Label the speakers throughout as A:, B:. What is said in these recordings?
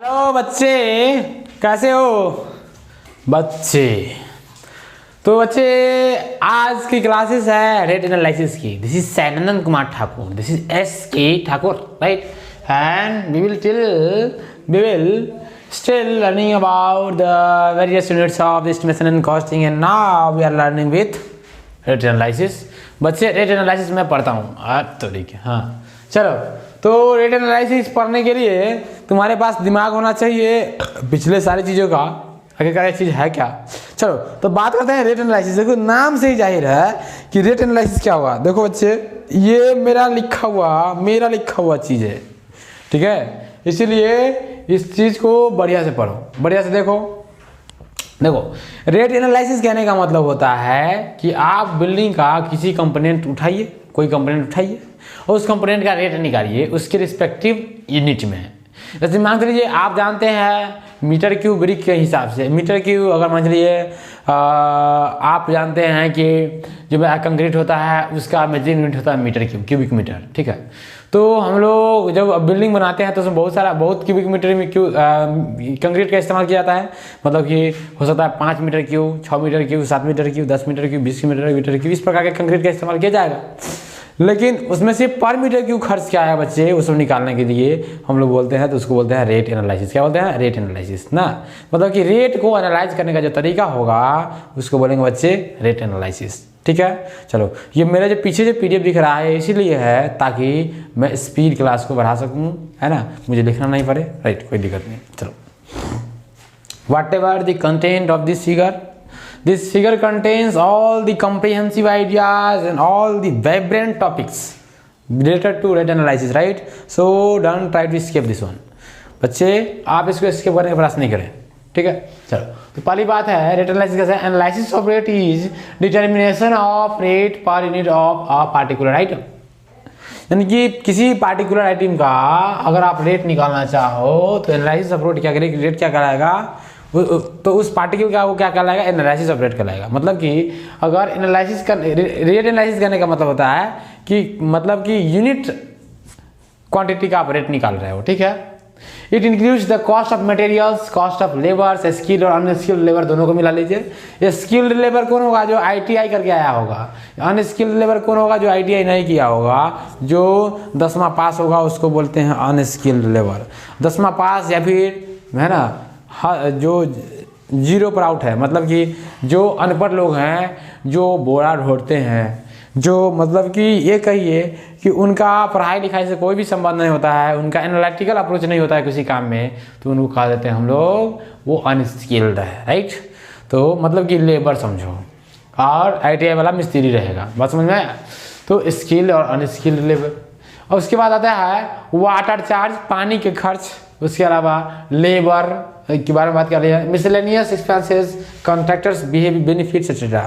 A: Hello बच्चे, कैसे हो बच्चे। तो बच्चे आज की क्लासेस है रेट एनालिसिस की। This is Sainandan Kumar Thakur, this is SK Thakur, right. And we will still learning about the various units of estimation and costing, and now we are learning with rate analysis। बच्चे रेट एनालिसिस मैं पढ़ता हूँ तो ठीक है। हाँ चलो, तो रेट एनालिसिस पढ़ने के लिए तुम्हारे पास दिमाग होना चाहिए पिछले सारी चीज़ों का, आखिरकार ये चीज़ है क्या। चलो तो बात करते हैं रेट एनालिसिस। देखो नाम से ही जाहिर है कि रेट एनालिसिस क्या होगा। देखो बच्चे, ये मेरा लिखा हुआ चीज़ है, ठीक है। इसीलिए इस चीज़ को बढ़िया से पढ़ो, बढ़िया से देखो। रेट एनालिसिस कहने का मतलब होता है कि आप बिल्डिंग का किसी कंपोनेंट उठाइए, कोई कंपोनेंट उठाइए और उस कंपोनेंट का रेट निकालिए उसके रिस्पेक्टिव यूनिट में। जैसे मान लीजिए आप जानते हैं मीटर क्यूब ब्रिक के हिसाब से, मीटर क्यूब अगर मान लीजिए आप जानते हैं कि जो कंक्रीट होता है उसका मेजरिंग यूनिट होता है मीटर क्यूब, क्यूबिक मीटर, ठीक है। तो हम लोग जब बिल्डिंग बनाते हैं तो उसमें बहुत क्यूबिक मीटर में कंक्रीट का इस्तेमाल किया जाता है। मतलब कि हो सकता है 5 metre cube, 6 metre cube, 7 metre cube, 10 metre cube, 20 metre cube, इस प्रकार के कंक्रीट का इस्तेमाल किया जाएगा। लेकिन उसमें से पर मीटर क्यूब खर्च क्या है बच्चे, उसको निकालने के लिए हम लोग बोलते हैं तो उसको बोलते हैं रेट एनालिसिस। क्या बोलते हैं? रेट एनालिसिस ना। मतलब कि रेट को एनालाइज करने का जो तरीका होगा उसको बोलेंगे बच्चे रेट एनालिसिस, ठीक है। चलो, ये मेरा जो पीछे जो PDF दिख रहा है इसीलिए है ताकि मैं स्पीड क्लास को बढ़ा सकूँ, है ना, मुझे लिखना नहीं पड़े, राइट, कोई दिक्कत नहीं। चलो, what ever the content of this figure, this figure contains all the comprehensive ideas and all the vibrant topics related to rate analysis, right? So don't try to escape this one। बच्चे आप इसको escape करने का प्रयास नहीं करें, ठीक है। चलो, तो पहली बात है रेट एनालिसिस कैसे है। Analysis of rate is determination of rate per unit of a particular item. यानी कि किसी पार्टिकुलर आइटम का अगर आप रेट निकालना चाहो तो एनालिसिस ऑफ रेट क्या करेगा, रेट क्या कराएगा, तो उस पार्टिकल का वो क्या कहलाएगा, एनालिसिस ऑफ रेट कहलाएगा। मतलब कि अगर रेट एनालिसिस करने का मतलब होता है कि यूनिट क्वांटिटी का आप रेट निकाल रहे हो, ठीक है। It includes the cost of materials, cost of labours, skilled और अनस्किल्ड लेबर दोनों को मिला लीजिए। स्किल्ड लेबर कौन होगा? जो ITI करके आया होगा। अनस्किल्ड लेबर कौन होगा? जो ITI नहीं किया होगा, जो 10वां पास होगा उसको बोलते हैं अनस्किल्ड लेबर। 10वां पास या फिर है ना जो 0 पर आउट है, मतलब कि जो अनपढ़ लोग हैं, जो बोरा ढोते हैं, जो मतलब कि ये कहिए कि उनका पढ़ाई लिखाई से कोई भी संबंध नहीं होता है, उनका एनालिटिकल अप्रोच नहीं होता है किसी काम में, तो उनको कहा देते हैं हम लोग वो अनस्किल्ड है, राइट। तो मतलब कि लेबर समझो, और ITI वाला मिस्त्री रहेगा, बात समझ में। तो स्किल्ड और अनस्किल्ड लेबर। और उसके बाद आता है वाटर चार्ज, पानी के खर्च, उसके अलावा लेबर के बारे में बात कर रही है, miscellaneous expenses, contractors benefits etcetera.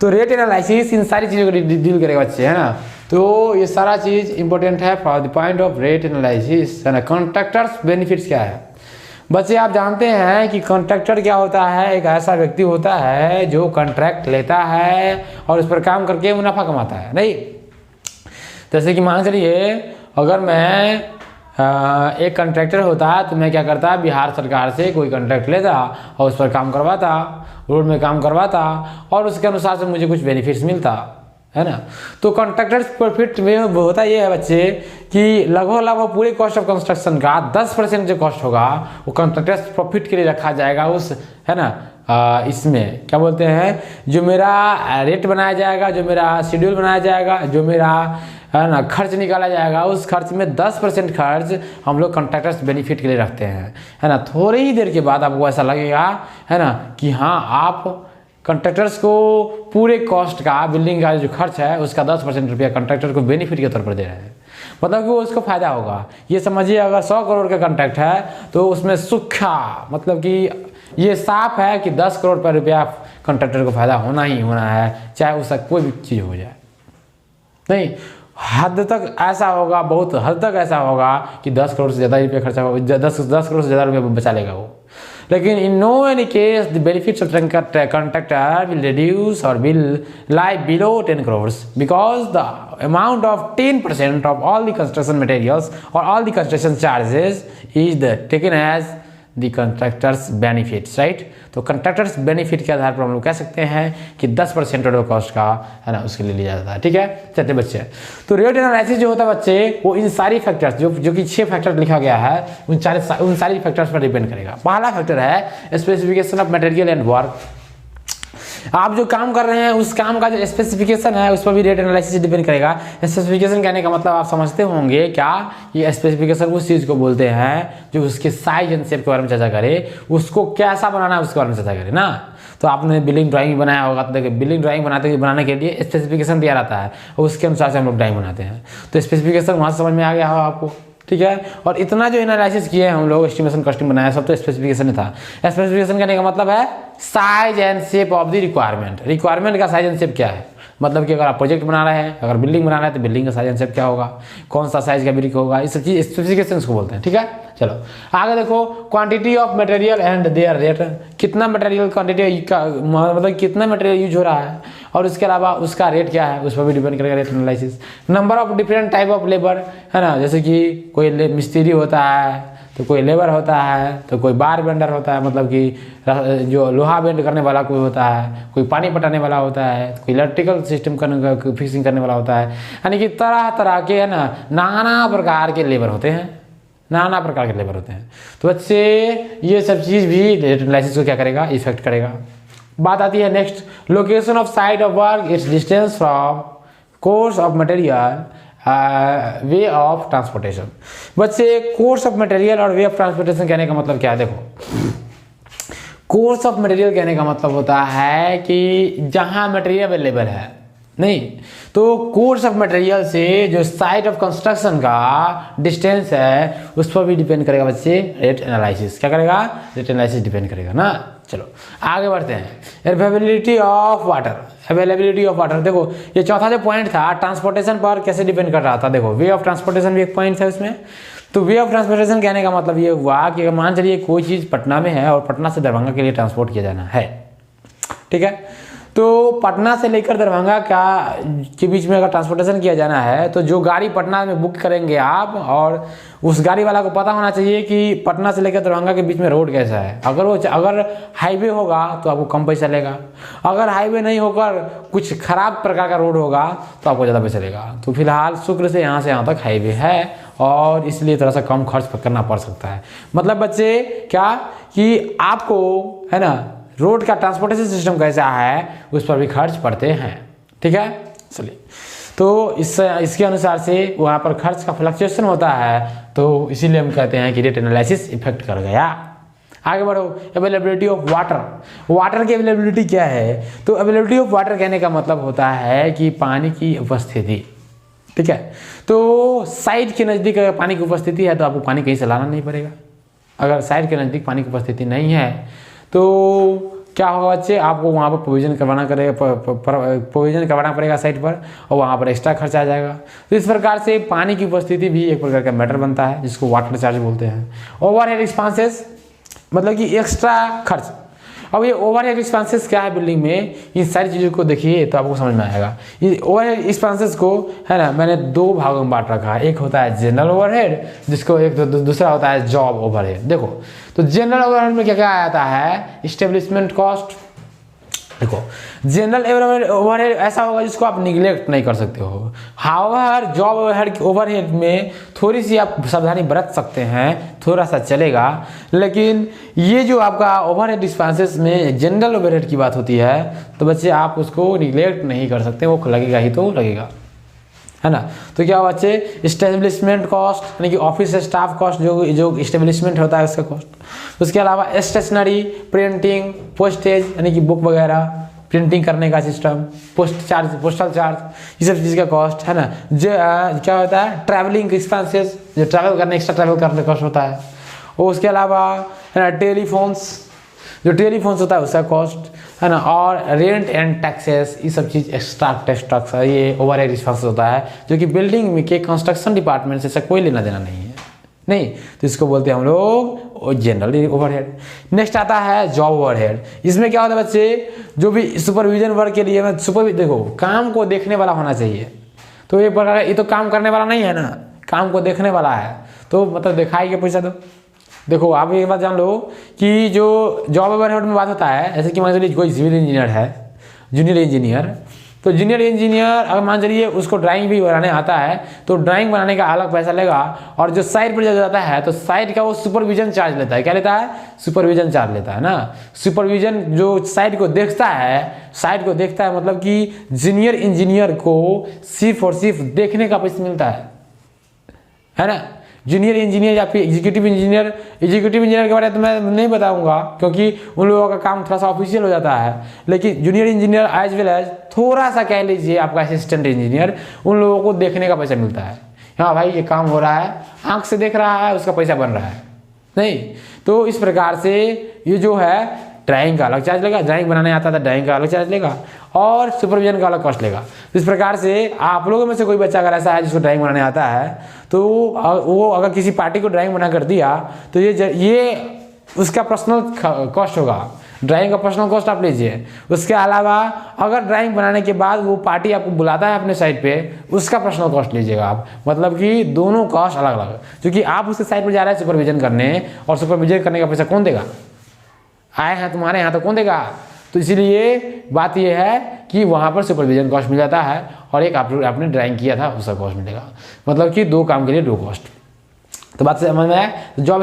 A: तो रेट एनालिसिस इन सारी चीज़ों को डील करेगा बच्चे, है ना। तो ये सारा चीज़ इंपॉर्टेंट है for the point of rate analysis, है ना। कॉन्ट्रैक्टर्स बेनिफिट्स क्या है बच्चे, आप जानते हैं कि कॉन्ट्रैक्टर क्या होता है, एक ऐसा व्यक्ति होता है जो कॉन्ट्रैक्ट लेता है और उस पर काम करके मुनाफा कमाता है, नहीं। जैसे कि मान चलिए अगर मैं एक कॉन्ट्रैक्टर होता तो मैं क्या करता, बिहार सरकार से कोई कॉन्ट्रैक्ट लेता और उस पर काम करवाता, रोड में काम करवाता और उसके अनुसार से मुझे कुछ बेनिफिट्स मिलता, है ना। तो कॉन्ट्रैक्टर्स प्रॉफिट में होता ये है बच्चे कि लगभग पूरे कॉस्ट ऑफ कंस्ट्रक्शन का 10% जो कॉस्ट होगा वो कॉन्ट्रैक्टर्स प्रॉफिट के लिए रखा जाएगा उस, है ना, इसमें क्या बोलते हैं, जो मेरा रेट बनाया जाएगा, जो मेरा शेड्यूल बनाया जाएगा, जो मेरा है ना खर्च निकाला जाएगा, उस खर्च में 10% खर्च हम लोग कॉन्ट्रैक्टर्स बेनिफिट के लिए रखते हैं, है ना। थोड़ी ही देर के बाद आपको ऐसा लगेगा, है ना, कि हाँ आप कॉन्ट्रैक्टर्स को पूरे कॉस्ट का, बिल्डिंग का जो खर्च है उसका 10% रुपया कॉन्ट्रैक्टर को बेनिफिट के तौर पर दे रहे हैं। मतलब कि वो उसको फायदा होगा। ये समझिए अगर 100 करोड़ का कॉन्ट्रैक्ट है तो उसमें सूखा, मतलब कि ये साफ है कि 10 करोड़ पर रुपया कॉन्ट्रैक्टर को फायदा होना ही होना है, चाहे उसका कोई भी चीज़ हो जाए। नहीं, हद तक ऐसा होगा, बहुत हद तक ऐसा होगा कि 10 करोड़ से ज़्यादा रुपया खर्चा होगा, 10 करोड़ से ज़्यादा रुपया बचा लेगा वो। लेकिन in no any case the benefits of contractor will reduce or will lie below 10 crores because the amount of 10% of all the construction materials or all the construction charges is taken as the contractors benefits, right. तो contractors benefit के आधार पर हम लोग कह सकते हैं कि 10% total cost का है ना उसके लिए लिया जाता है, ठीक है। चलते बच्चे, तो रेट एनालिसिस जो होता है बच्चे वो इन सारी फैक्टर्स जो कि 6 फैक्टर लिखा गया है उन सारी फैक्टर्स पर डिपेंड करेगा। पहला फैक्टर है specification of material and work. आप जो काम कर रहे हैं उस काम का जो स्पेसिफिकेशन है उस पर भी रेट एनालिसिस डिपेंड करेगा। स्पेसिफिकेशन कहने का मतलब आप समझते होंगे क्या, ये स्पेसिफिकेशन उस चीज़ को बोलते हैं जो उसके साइज एंड शेप के बारे में चर्चा करे, उसको कैसा बनाना है उसके बारे में चर्चा करे ना। तो आपने बिल्डिंग ड्राइंग बनाया होगा तो देखिए बिल्डिंग ड्राइंग बनाने के लिए स्पेसिफिकेशन दिया रहता है और उसके अनुसार से हम लोग ड्राइंग बनाते हैं। तो स्पेसिफिकेशन वहाँ से समझ में आ गया होगा आपको, ठीक है। और इतना जो एनालिसिस किए हम लोग एस्टिमेशन कस्टिंग बनाया सब तो स्पेसिफिकेशन था। स्पेसिफिकेशन करने का मतलब है size and shape of the requirement का साइज एंड शेप क्या है, मतलब कि अगर आप प्रोजेक्ट बना रहे हैं, अगर बिल्डिंग बना रहे हैं तो बिल्डिंग का साइज एंड शेप क्या होगा, कौन सा साइज का ब्रिक होगा, इस सब चीज स्पेसिफिकेशंस को बोलते हैं, ठीक है। चलो आगे देखो, quantity of material and there rate, कितना मटेरियल क्वांटिटी का मतलब कितना मटेरियल यूज हो रहा है और उसके अलावा उसका रेट क्या है उस पर भी डिपेंड करेगा rate analysis. Number of different type of labour है ना, जैसे कि कोई मिस्त्री होता है तो कोई लेबर होता है तो कोई बार बेंडर होता है, मतलब कि जो लोहा बेंड करने वाला कोई होता है, कोई पानी पटाने वाला होता है, कोई इलेक्ट्रिकल सिस्टम करने फिक्सिंग करने वाला होता है। यानी कि तरह तरह के है ना नाना प्रकार के लेबर होते हैं, नाना प्रकार के लेबर होते हैं। तो बच्चे ये सब चीज़ भी रेट एनालिसिस को क्या करेगा, इफेक्ट करेगा। बात आती है next, location of site of work, it's distance from course of material, way of transportation. बच्चे कोर्स ऑफ मटेरियल और वे ऑफ ट्रांसपोर्टेशन कहने का मतलब क्या है, देखो कोर्स ऑफ मटेरियल कहने का मतलब होता है कि जहां मटेरियल अवेलेबल है, नहीं तो कोर्स ऑफ मटेरियल से जो साइट ऑफ कंस्ट्रक्शन का डिस्टेंस है उस पर भी डिपेंड करेगा बच्चे रेट एनालिसिस, क्या करेगा, रेट एनालिसिस डिपेंड करेगा ना। चलो आगे बढ़ते हैं, availability of water, availability of water. देखो ये चौथा जो पॉइंट था ट्रांसपोर्टेशन पर कैसे डिपेंड कर रहा था, देखो वे ऑफ ट्रांसपोर्टेशन भी एक पॉइंट है उसमें। तो वे ऑफ ट्रांसपोर्टेशन कहने का मतलब ये हुआ कि अगर मान चलिए कोई चीज़ पटना में है और पटना से दरभंगा के लिए ट्रांसपोर्ट किया जाना है, ठीक है, तो पटना से लेकर दरभंगा के बीच में अगर ट्रांसपोर्टेशन किया जाना है तो जो गाड़ी पटना में बुक करेंगे आप, और उस गाड़ी वाला को पता होना चाहिए कि पटना से लेकर दरभंगा के बीच में रोड कैसा है। अगर हाईवे होगा तो आपको कम पैसा लेगा, अगर हाईवे नहीं होकर कुछ खराब प्रकार का रोड होगा तो आपको ज़्यादा पैसा लेगा। तो फिलहाल शुक्र से यहाँ तक हाईवे है और इसलिए थोड़ा सा कम खर्च करना पड़ सकता है। मतलब बच्चे क्या कि आपको है ना रोड का ट्रांसपोर्टेशन सिस्टम कैसा है उस पर भी खर्च पड़ते हैं, ठीक है। चलिए तो इसके अनुसार से वहाँ पर खर्च का फ्लक्चुएशन होता है, तो इसीलिए हम कहते हैं कि रेट एनालिसिस इफेक्ट कर गया। आगे बढ़ो, अवेलेबिलिटी ऑफ वाटर, वाटर की अवेलेबिलिटी क्या है, तो अवेलेबिलिटी ऑफ वाटर कहने का मतलब होता है कि पानी की उपस्थिति, ठीक है। तो साइट के नज़दीक अगर पानी की उपस्थिति है तो आपको पानी कहीं से लाना नहीं पड़ेगा। अगर साइट के नज़दीक पानी की उपस्थिति नहीं है तो क्या होगा बच्चे, आपको वहाँ पर प्रोविजन करवाना पड़ेगा साइट पर, और वहाँ पर एक्स्ट्रा खर्च आ जाएगा। तो इस प्रकार से पानी की उपस्थिति भी एक प्रकार का मैटर बनता है जिसको वाटर चार्ज बोलते हैं। ओवरहेड एक्सपेंसेस मतलब कि एक्स्ट्रा खर्च। अब ये ओवरहेड एक्सपेंसेस क्या है बिल्डिंग में, इन सारी चीज़ों को देखिए तो आपको समझ में आएगा। ये ओवरहेड एक्सपेंसेस को है ना मैंने 2 भागों में बांट रखा है, एक होता है जनरल ओवरहेड जिसको एक दूसरा होता है जॉब ओवरहेड। देखो तो जनरल ओवरहेड में क्या क्या आता है, इस्टेब्लिशमेंट कॉस्ट। देखो जनरल ओवरहेड ऐसा होगा जिसको आप निगलेक्ट नहीं कर सकते हो। हाउएवर जॉब ओवरहेड में थोड़ी सी आप सावधानी बरत सकते हैं, थोड़ा सा चलेगा, लेकिन ये जो आपका ओवरहेड एक्सपेंसेस में जनरल ओवरहेड की बात होती है तो बच्चे आप उसको निगलेक्ट नहीं कर सकते, वो लगेगा ही तो लगेगा, है ना। तो क्या बच्चे इस्टेब्लिशमेंट कॉस्ट यानी कि ऑफिस स्टाफ कॉस्ट, जो इस्टेब्लिशमेंट होता है उसका कॉस्ट। उसके अलावा स्टेशनरी, प्रिंटिंग, पोस्टेज यानी कि बुक वगैरह प्रिंटिंग करने का सिस्टम, पोस्टल चार्ज, ये सब चीज़ का कॉस्ट, है ना। जो क्या होता है ट्रैवलिंग एक्सपेंसेस, जो ट्रैवल करने एक्स्ट्रा ट्रैवल करने का कॉस्ट होता है। और उसके अलावा है ना टेलीफोन्स, जो टेलीफोन्स होता है उसका कॉस्ट, है ना। और रेंट एंड टैक्सेस, ये सब चीज़ एक्स्ट्रा टैक्स, ये ओवरहेड एक्सपेंस होता है जो कि बिल्डिंग में के कंस्ट्रक्शन डिपार्टमेंट से कोई लेना देना नहीं है, नहीं, तो इसको बोलते हैं हम लोग जनरल ओवरहेड। नेक्स्ट आता है जॉब ओवरहेड। इसमें क्या होता है बच्चे, जो भी सुपरविजन वर्क के लिए देखो काम को देखने वाला होना चाहिए। तो ये प्रकार ये तो काम करने वाला नहीं है ना, काम को देखने वाला है, तो मतलब दिखाई के पैसा दो, देखो आप एक बात जान लो कि जो जॉब ओवरहेड में बात होता है, जैसे कि मान लीजिए कोई सिविल इंजीनियर है, जूनियर इंजीनियर, तो जूनियर इंजीनियर अगर मान चलिए उसको ड्राइंग भी बनाने आता है तो ड्राइंग बनाने का अलग पैसा लेगा, और जो साइट पर जब जाता है तो साइट का वो सुपरविजन चार्ज लेता है। क्या लेता है? सुपरविजन चार्ज लेता है ना। सुपरविजन जो साइट को देखता है मतलब कि जूनियर इंजीनियर को सिर्फ और सिर्फ देखने का पैसा मिलता है ना। जूनियर इंजीनियर या फिर एग्जीक्यूटिव इंजीनियर के बारे में तो मैं नहीं बताऊंगा क्योंकि उन लोगों का काम थोड़ा सा ऑफिशियल हो जाता है, लेकिन junior engineer as well as थोड़ा सा कह लीजिए आपका असिस्टेंट इंजीनियर, उन लोगों को देखने का पैसा मिलता है। हाँ भाई ये काम हो रहा है, आंख से देख रहा है, उसका पैसा बन रहा है नहीं। तो इस प्रकार से ये जो है ड्राइंग का अलग चार्ज लेगा, ड्राइंग बनाने आता था ड्राइंग का अलग चार्ज लेगा, और सुपरविजन का अलग कॉस्ट लेगा। तो इस प्रकार से आप लोगों में से कोई बच्चा अगर ऐसा है जिसको ड्राइंग बनाने आता है तो वो अगर किसी पार्टी को ड्राइंग बना कर दिया तो ये उसका पर्सनल कॉस्ट होगा, ड्राइंग का पर्सनल कॉस्ट आप लीजिए। उसके अलावा अगर ड्राइंग बनाने के बाद वो पार्टी आपको बुलाता है अपने साइट पे, उसका पर्सनल कॉस्ट लीजिएगा आप। मतलब कि दोनों कॉस्ट अलग अलग, क्योंकि आप उसके साइट पर जा रहे हैं सुपरविजन करने, और सुपरविजन करने का पैसा कौन देगा? आए हैं तुम्हारे यहाँ तो कौन देगा? तो इसीलिए बात यह है कि वहाँ पर सुपरविजन कॉस्ट मिल जाता है, और एक आपने ड्राइंग किया था उसका कॉस्ट मिलेगा। मतलब कि दो काम के लिए दो कॉस्ट। तो बात समझ में आया। जॉब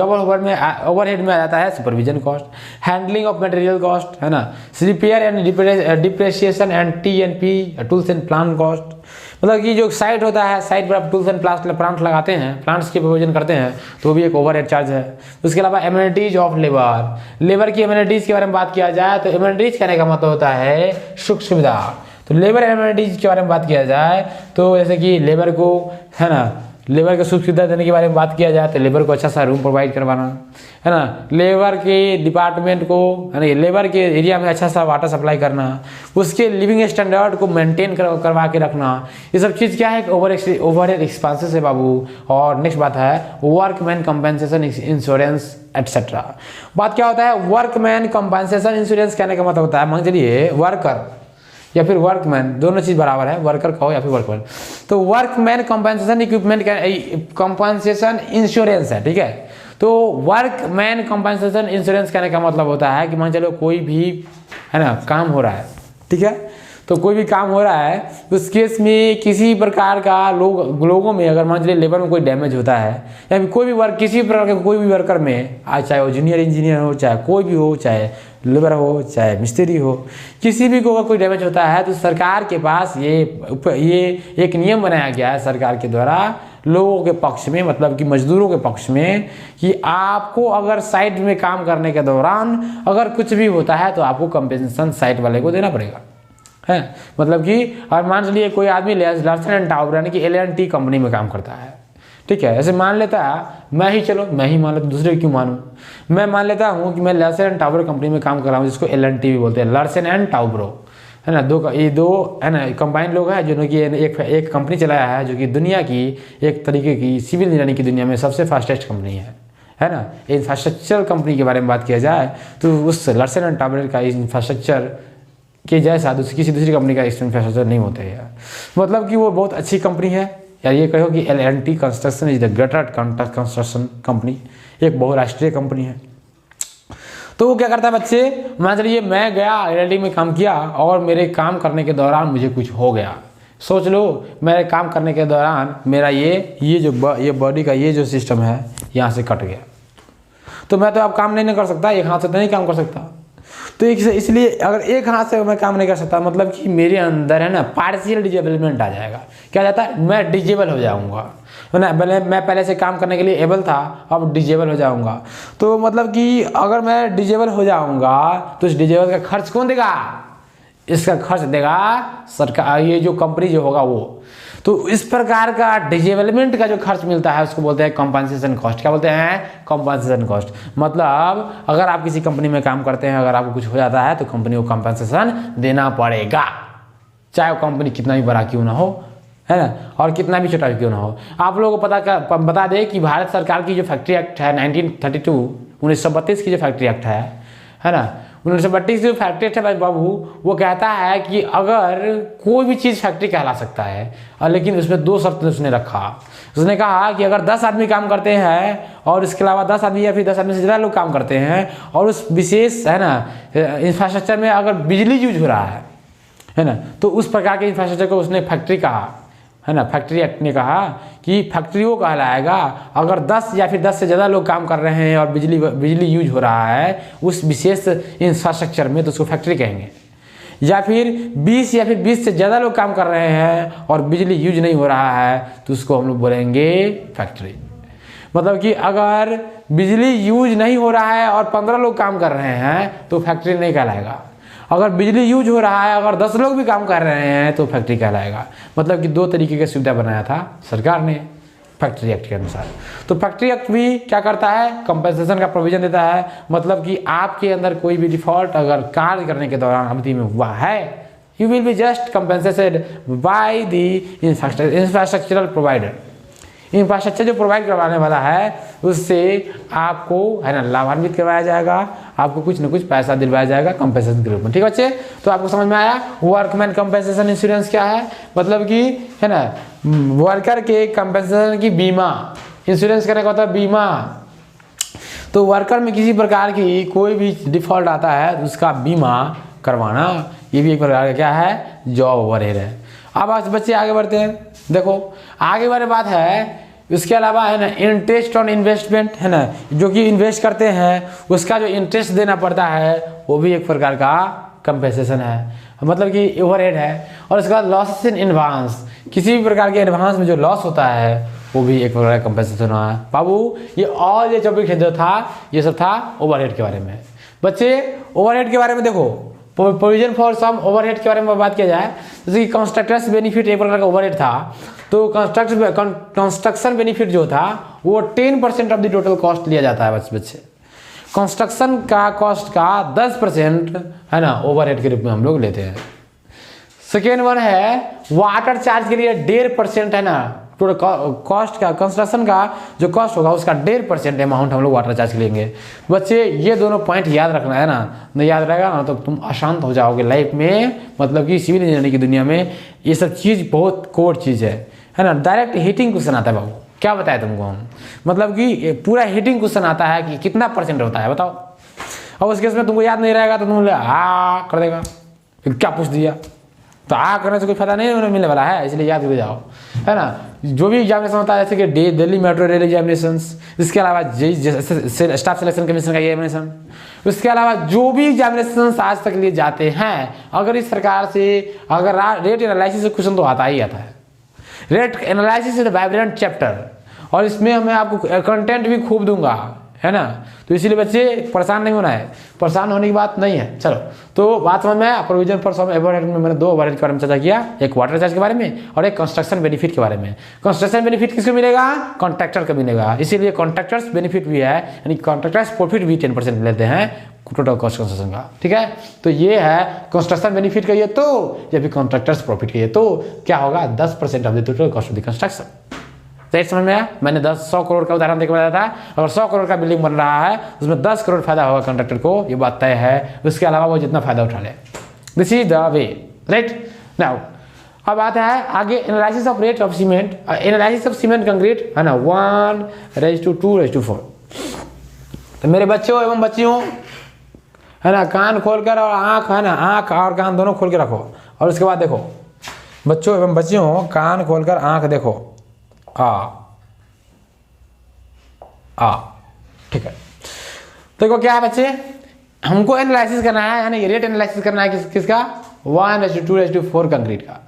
A: ओवरहेड में आ जाता है supervision cost, handling of material cost, है ना, repair and depreciation and TNP tools and plant cost. मतलब कि जो साइट होता है, साइट पर आप टूल्स एंड प्लांट लगाते हैं, प्लांट्स के प्रोविजन करते हैं, तो भी एक ओवरहेड चार्ज है। उसके अलावा एमिनिटीज ऑफ लेबर की एमिनिटीज के बारे में बात किया जाए तो एमिनिटीज कहने का मतलब होता है सुख सुविधा। तो लेबर एमिनिटीज के बारे में बात किया जाए तो जैसे कि लेबर को, है ना, लेबर को सुख सुविधा देने के बारे में बात किया जाए तो लेबर को अच्छा सा रूम प्रोवाइड करवाना, है ना, लेबर के डिपार्टमेंट को, है ना, लेबर के एरिया में अच्छा सा वाटर सप्लाई करना, उसके लिविंग स्टैंडर्ड को मेंटेन करवा के रखना, ये सब चीज़ क्या है? ओवरहेड एक्सपेंसेस है बाबू। और नेक्स्ट बात है वर्कमैन कंपनसेशन इंश्योरेंस एटसेट्रा। बात क्या होता है? वर्कमैन कंपनसेशन इंश्योरेंस कहने का मतलब होता है, मान चलिए वर्कर या फिर वर्कमैन, दोनों चीज बराबर है, वर्कर कहो या फिर वर्कमैन। तो workman compensation equipment compensation insurance है, ठीक है। तो वर्कमैन कंपनसेशन इंश्योरेंस कहने का मतलब होता है कि मान चलो कोई भी, है ना, काम हो रहा है, ठीक है, तो कोई भी काम हो रहा है, उस केस में किसी प्रकार का लोगों में अगर मान चलिए लेबर में कोई डैमेज होता है, या फिर कोई भी वर्क, किसी प्रकार के कोई भी वर्कर में, चाहे वो जूनियर इंजीनियर हो, चाहे कोई भी हो, चाहे लेबर हो, चाहे मिस्त्री हो, किसी भी को अगर कोई डैमेज होता है तो सरकार के पास ये एक नियम बनाया गया है सरकार के द्वारा लोगों के पक्ष में, मतलब कि मजदूरों के पक्ष में, कि आपको अगर साइट में काम करने के दौरान अगर कुछ भी होता है तो आपको कंपेंसेशन साइट वाले को देना पड़ेगा, है। मतलब कि और मान लीजिए कोई आदमी लार्सन एंड टाउबर यानी कि L&T कंपनी में काम करता है, ठीक है। ऐसे मान लेता है, मैं ही मान लेता, दूसरे क्यों मानूं? मैं मान लेता हूँ कि मैं लार्सन एंड टाउबर कंपनी में काम कर रहा हूँ, जिसको L&T भी बोलते हैं, लार्सन एंड टाउब्रो, है ना। ये दो है ना कंबाइंड लोग हैं जो कि एक कंपनी चलाया है, जो कि दुनिया की एक तरीके की सिविल इंजीनियरिंग की दुनिया में सबसे फास्टेस्ट कंपनी है ना। इंफ्रास्ट्रक्चर कंपनी के बारे में बात किया जाए तो उस लार्सन एंड टाउबर का इंफ्रास्ट्रक्चर के जैसा किसी दूसरी कंपनी का इंफ्रास्ट्रक्चर नहीं होता है यार। मतलब कि वो बहुत अच्छी कंपनी है यार। ये कहो कि L&T construction is the greater construction company, एक बहुराष्ट्रीय कंपनी है। तो वो क्या करता है बच्चे, मान चलिए मैं गया L&T में काम किया और मेरे काम करने के दौरान मुझे कुछ हो गया। सोच लो मेरे काम करने के दौरान मेरा ये बॉडी का ये जो सिस्टम है यहाँ से कट गया, तो मैं तो अब काम नहीं कर सकता, एक हाथ से तो नहीं काम कर सकता। तो इसलिए अगर एक हाथ से मैं काम नहीं कर सकता, मतलब कि मेरे अंदर, है ना, पार्शियल डिजेबलमेंट आ जाएगा। क्या जाता है? मैं डिजेबल हो जाऊंगा, है ना। मैं पहले से काम करने के लिए एबल था, अब डिजेबल हो जाऊंगा। तो मतलब कि अगर मैं डिजेबल हो जाऊंगा तो इस डिजेबल का खर्च कौन देगा? इसका खर्च देगा सरकार, ये जो कंपनी जो होगा वो। तो इस प्रकार का डिजेबलमेंट का जो खर्च मिलता है उसको बोलते हैं कंपनसेशन कॉस्ट। क्या बोलते हैं? Compensation cost. मतलब अगर आप किसी कंपनी में काम करते हैं, अगर आपको कुछ हो जाता है तो कंपनी को कंपनसेशन देना पड़ेगा, चाहे वो कंपनी कितना भी बड़ा क्यों ना हो, है ना, और कितना भी छोटा क्यों ना हो। आप लोगों को बता दें कि भारत सरकार की जो फैक्ट्री एक्ट है 1932 की जो फैक्ट्री एक्ट है ना, 1932 जो फैक्ट्री एक्ट है भाई बाबू, वो कहता है कि अगर कोई भी चीज़ फैक्ट्री कहला सकता है, लेकिन उसमें दो शर्त उसने रखा। उसने कहा कि अगर 10 आदमी काम करते हैं और इसके अलावा 10 आदमी या फिर 10 आदमी से ज़्यादा लोग काम करते हैं और उस विशेष है ना इंफ्रास्ट्रक्चर में अगर बिजली यूज हो रहा है ना, तो उस प्रकार के इंफ्रास्ट्रक्चर को उसने फैक्ट्री कहा, है ना। फैक्ट्री एक्ट ने कहा कि फैक्ट्री वो कहलाएगा अगर 10 या फिर 10 से ज़्यादा लोग काम कर रहे हैं और बिजली यूज हो रहा है उस विशेष इंफ्रास्ट्रक्चर में, तो उसको फैक्ट्री कहेंगे। या फिर 20 या फिर 20 से ज़्यादा लोग काम कर रहे हैं और बिजली यूज नहीं हो रहा है तो उसको हम लोग बोलेंगे फैक्ट्री। मतलब कि अगर बिजली यूज नहीं हो रहा है और 15 लोग काम कर रहे हैं तो फैक्ट्री नहीं कहलाएगा। अगर बिजली यूज हो रहा है, अगर 10 लोग भी काम कर रहे हैं तो फैक्ट्री कहलाएगा। मतलब कि 2 तरीके की सुविधा बनाया था सरकार ने फैक्ट्री एक्ट के अनुसार। तो फैक्ट्री एक्ट भी क्या करता है, कंपनसेशन का प्रोविजन देता है। मतलब कि आपके अंदर कोई भी डिफॉल्ट अगर कार्य करने के दौरान अवधि में हुआ है, you will be just compensated by the infrastructural provider. Infrastructure जो प्रोवाइड करवाने वाला है उससे आपको है ना लाभान्वित करवाया जाएगा, आपको कुछ न कुछ पैसा दिलवाया जाएगा कंपनसेशन के रूप में। ठीक है बच्चे, तो आपको समझ में आया वर्कमैन कंपनसेशन इंश्योरेंस क्या है। मतलब कि है ना वर्कर के कंपनसेशन की बीमा, इंश्योरेंस करने का होता है बीमा। तो वर्कर में किसी प्रकार की कोई भी डिफॉल्ट आता है तो उसका बीमा करवाना, ये भी एक प्रकार का क्या है, जॉब ओवरहेड है। अब आज बच्चे आगे बढ़ते हैं। देखो आगे वाली बात है, इसके अलावा है ना इंटरेस्ट ऑन इन्वेस्टमेंट, है ना, जो कि इन्वेस्ट करते हैं उसका जो इंटरेस्ट देना पड़ता है वो भी एक प्रकार का कंपनसेशन है, मतलब कि ओवरहेड है। और उसके बाद लॉसेस इन एडवांस, किसी भी प्रकार के एडवांस में जो लॉस होता है वो भी एक प्रकार का कंपनसेशन है। बाबू ये और ये टॉपिक जो था ये सब था ओवरहेड के बारे में। बच्चे ओवरहेड के बारे में देखो, प्रोविजन फॉर सम ओवरहेड के बारे में बात किया जाए, जैसे कि कंस्ट्रक्टर्स बेनिफिट एक प्रकार का ओवरहेड था। तो कंस्ट्रक्शन बेनिफिट जो था वो 10% ऑफ द टोटल कॉस्ट लिया जाता है बच्चे। कंस्ट्रक्शन का कॉस्ट का 10% है ना ओवरहेड के रूप में हम लोग लेते हैं। सेकेंड वन है वाटर चार्ज के लिए 1.5% है ना, टोटल कॉस्ट का कंस्ट्रक्शन का जो कॉस्ट होगा उसका 1.5% अमाउंट हम लोग वाटर चार्ज लेंगे। बच्चे ये दोनों पॉइंट याद रखना है ना, नहीं याद रहेगा ना तो तुम अशांत हो जाओगे लाइफ में। मतलब कि सिविल इंजीनियरिंग की दुनिया में ये सब चीज़ बहुत कोर चीज़ है ना। डायरेक्ट हिटिंग क्वेश्चन आता है बाबू, क्या बताया तुमको हम, मतलब कि पूरा हिटिंग क्वेश्चन आता है कि कितना % होता है बताओ। और उस केस में तुमको याद नहीं रहेगा तो तुम कर देगा, फिर क्या पूछ दिया, तो करने से कोई फायदा नहीं मिलने वाला है, इसलिए याद कर जाओ, है ना। जो भी एग्जामिनेशन होता है जैसे कि दिल्ली मेट्रो रेल एग्जामिनेशन, इसके अलावा स्टाफ सिलेक्शन कमीशन का एग्जामिनेशन, उसके अलावा जो भी एग्जामिनेशन आज तक लिए जाते हैं, अगर इस प्रकार से अगर रेट एनालिसिस से क्वेश्चन तो आता ही आता है। Rate analysis is vibrant chapter और इसमें मैं आपको कंटेंट भी खूब दूंगा, है ना। तो इसीलिए बच्चे परेशान नहीं होना है, परेशान होने की बात नहीं है। चलो तो बात समझ में, प्रोविजन फॉर सम ओवरहेड में मैंने 2 ओवरहेड के बारे में चर्चा किया, एक वाटर चार्ज के बारे में और एक कंस्ट्रक्शन बेनिफिट के बारे में। कंस्ट्रक्शन बेनिफिट किसको मिलेगा, कॉन्ट्रैक्टर को मिलेगा, इसीलिए कॉन्ट्रैक्टर्स बेनिफिट भी है, यानी कॉन्ट्रैक्टर्स प्रॉफिट भी 10% लेते हैं टोटल कॉस्ट कंस्ट्रक्शन का। ठीक है, तो ये है कंस्ट्रक्शन बेनिफिट का, ये तो या फिर कॉन्ट्रैक्टर्स प्रॉफिट का, ये तो क्या होगा 10% of the total cost of the construction. सही समझ में आया। मैंने 100 करोड़ का उदाहरण देकर बताया था, अगर 100 करोड़ का बिल्डिंग बन रहा है उसमें 10 करोड़ फायदा होगा कॉन्ट्रैक्टर को, ये बात तय है। उसके अलावा वो जितना फायदा उठा ले, this is the way, right. Now अब आता है आगे analysis of rate of cement, analysis of cement concrete, है ना, 1:2:4। तो मेरे बच्चों एवं बच्चियों, है ना, कान खोलकर और आंख, है ना, आंख और कान दोनों खोल के रखो। और उसके बाद देखो बच्चों एवं बच्चियों, कान खोलकर आंख देखो, ठीक है। देखो क्या है बच्चे, हमको एनालिसिस करना है, यानी रेट एनालिसिस करना है किसका, 1:2:4 कंक्रीट का।